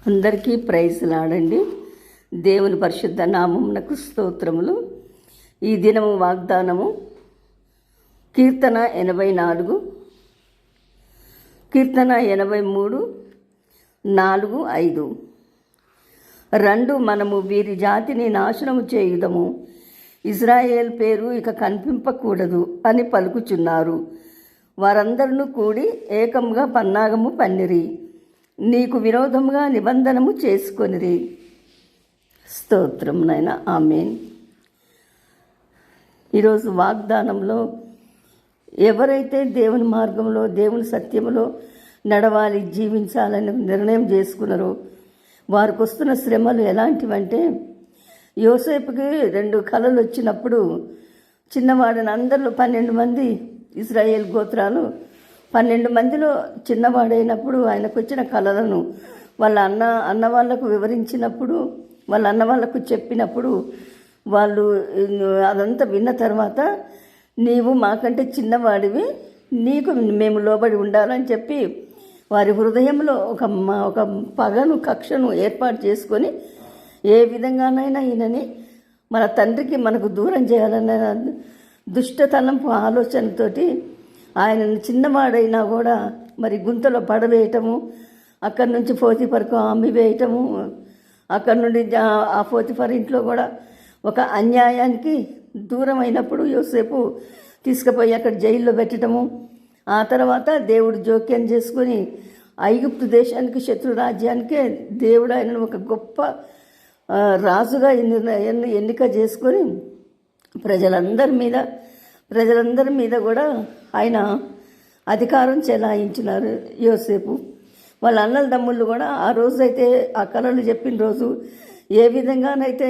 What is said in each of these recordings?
అందరికీ ప్రైజ్ లాడండి. దేవుని పరిశుద్ధ నామమునకు స్తోత్రములు. ఈ దినము వాగ్దానము కీర్తన 84, కీర్తన 83, 4, 5. రెండు మనము వీరి జాతిని నాశనము చేయుదము, ఇజ్రాయేల్ పేరు ఇక కనిపింపకూడదు అని పలుకుచున్నారు. వారందరూ కూడి ఏకంగా పన్నాగము పన్నిరి, నీకు విరోధముగా నిబంధనము చేసుకొనిరి. స్తోత్రం నాయన, ఆమేన్. ఈరోజు వాగ్దానంలో ఎవరైతే దేవుని మార్గంలో దేవుని సత్యములో నడవాలి, జీవించాలని నిర్ణయం చేసుకున్నారో వారికి వస్తున్న శ్రమలు ఎలాంటివంటే, యోసేపుకి 2 కలలు వచ్చినప్పుడు చిన్నవాడిని అందరిలో 12 మంది ఇశ్రాయేల్ గోత్రాలు 12 మందిలో చిన్నవాడైనప్పుడు ఆయనకు వచ్చిన కలలను వాళ్ళ అన్న వాళ్ళకు వివరించినప్పుడు, వాళ్ళ అన్న వాళ్ళకు చెప్పినప్పుడు వాళ్ళు అదంతా విన్న తర్వాత, నీవు మాకంటే చిన్నవాడివి, నీకు మేము లోబడి ఉండాలని చెప్పి వారి హృదయంలో ఒక పగను కక్షను ఏర్పాటు చేసుకొని ఏ విధంగానైనా ఈయనని మన తండ్రికి మనకు దూరం చేయాలన్న దుష్టతలంపు ఆలోచనతోటి ఆయనను చిన్నవాడైనా కూడా మరి గుంతలో పడవేయటము, అక్కడి నుంచి పోతిఫర్కు అమ్మి వేయటము, అక్కడి నుండి ఆ పోతిఫర్ ఇంట్లో కూడా ఒక అన్యాయానికి దూరం అయినప్పుడు యోసేపు తీసుకుపోయి అక్కడ జైల్లో పెట్టడము, ఆ తర్వాత దేవుడు జోక్యం చేసుకొని ఐగుప్తు దేశానికి శత్రు రాజ్యానికే దేవుడు ఆయనను ఒక గొప్ప రాజుగా ఎన్నిక చేసుకొని ప్రజలందరి మీద కూడా ఆయన అధికారం చెలాయించినారు యోసేపు. వాళ్ళ అన్నల తమ్ముళ్ళు కూడా ఆ రోజైతే ఆ కలలు చెప్పిన రోజు ఏ విధంగానైతే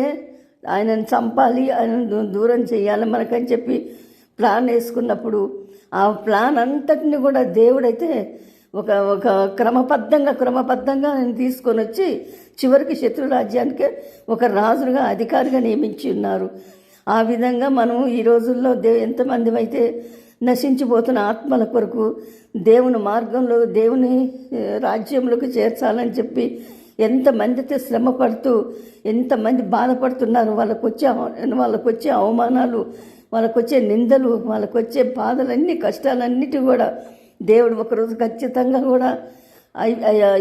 ఆయనను చంపాలి, ఆయనను దూరం చేయాలి మనకని చెప్పి ప్లాన్ వేసుకున్నప్పుడు ఆ ప్లాన్ అంతటిని కూడా దేవుడైతే ఒక క్రమబద్ధంగా ఆయన తీసుకొని వచ్చి చివరికి శత్రు రాజ్యానికే ఒక రాజుగా అధికారిగా నియమించి ఉన్నారు. ఆ విధంగా మనం ఈ రోజుల్లో ఎంతమంది అయితే నశించిపోతున్న ఆత్మల కొరకు దేవుని మార్గంలో దేవుని రాజ్యంలోకి చేర్చాలని చెప్పి ఎంతమంది అయితే శ్రమ పడుతూ ఎంతమంది బాధపడుతున్నారు. వాళ్ళకు వచ్చే అవమానాలు, వాళ్ళకు వచ్చే నిందలు, వాళ్ళకు వచ్చే బాధలన్నీ, కష్టాలన్నిటి కూడా దేవుడు ఒకరోజు ఖచ్చితంగా కూడా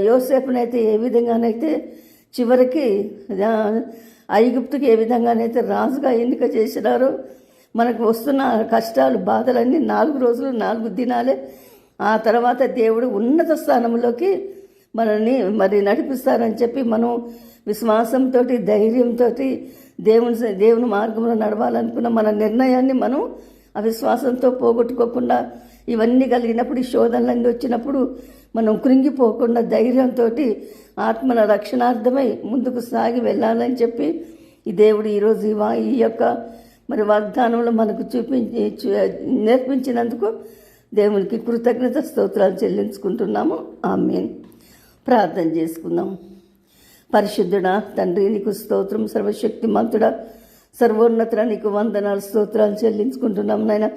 యోసేపునైతే ఏ విధంగానైతే చివరికి ఐగుప్తుకి ఏ విధంగానైతే రాజుగా ఎన్నిక చేసినారో మనకు వస్తున్న కష్టాలు, బాధలన్నీ 4 రోజులు 4 దినాలే. ఆ తర్వాత దేవుడు ఉన్నత స్థానంలోకి మనల్ని మరి నడిపిస్తారని చెప్పి మనం విశ్వాసంతో, ధైర్యంతో దేవుని మార్గంలో నడవాలనుకున్న మన నిర్ణయాన్ని మనం అవిశ్వాసంతో పోగొట్టుకోకుండా, ఇవన్నీ కలిగినప్పుడు, ఈ శోధనలన్నీ వచ్చినప్పుడు మనం కృంగిపోకుండా ధైర్యంతో ఆత్మల రక్షణార్థమై ముందుకు సాగి వెళ్ళాలని చెప్పి ఈ దేవుడు ఈరోజు ఈ యొక్క మరి వాగ్దానంలో మనకు నేర్పించినందుకు దేవునికి కృతజ్ఞత స్తోత్రాలు చెల్లించుకుంటున్నాము. ఆమేన్. ప్రార్థన చేసుకుందాం. పరిశుద్ధుడా తండ్రి, నీకు స్తోత్రం. సర్వశక్తిమంతుడా, సర్వోన్నతుడా, నీకు వందనాలు, స్తోత్రాలు చెల్లించుకుంటున్నాం నాయన.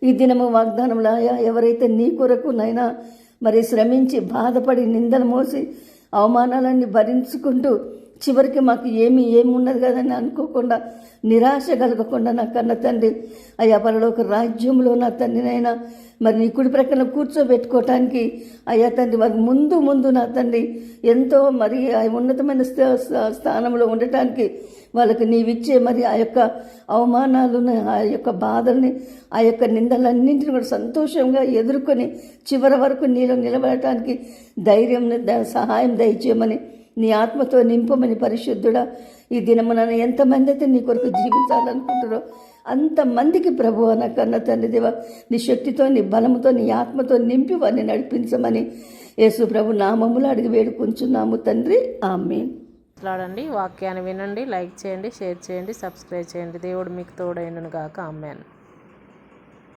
ఈ దినము వాగ్దానంలో ఎవరైతే నీ కొరకు నైనా మరి శ్రమించి బాధపడి నిందలు మోసి అవమానాలన్నీ భరించుకుంటూ చివరికి మాకు ఏమున్నది కదని అనుకోకుండా, నిరాశ కలగకుండా నా కన్న తండ్రి అయ్యా పరలోక రాజ్యంలో నా తండ్రినైనా మరి నీ కుడి ప్రక్కన కూర్చోబెట్టుకోవటానికి అయ్యా తండ్రి వారికి ముందు నా తండ్రి ఎంతో మరి ఆ ఉన్నతమైన స్థానంలో ఉండటానికి వాళ్ళకి నీవిచ్చే మరి ఆ యొక్క అవమానాలను, ఆ యొక్క బాధల్ని, ఆ యొక్క నిందలన్నింటినీ కూడా సంతోషంగా ఎదుర్కొని చివరి వరకు నీలో నిలబడటానికి ధైర్యం, సహాయం దయచేయమని, నీ ఆత్మతో నింపమని పరిశుద్ధుడా ఈ దినమున ఎంతమంది అయితే నీ కొరకు జీవించాలనుకుంటారో అంతమందికి ప్రభువా నా కన్న తండ్రి దేవా, నీ శక్తితో, నీ బలముతో, నీ ఆత్మతో నింపి వారిని నడిపించమని యేసు ప్రభు నామములో అడిగి వేడుకుంటున్నాము తండ్రి. ఆమేన్. మాట్లాడండి, వాక్యాన్ని వినండి, లైక్ చేయండి, షేర్ చేయండి, సబ్స్క్రైబ్ చేయండి. దేవుడు మీకు తోడైండును గాక. ఆమేన్.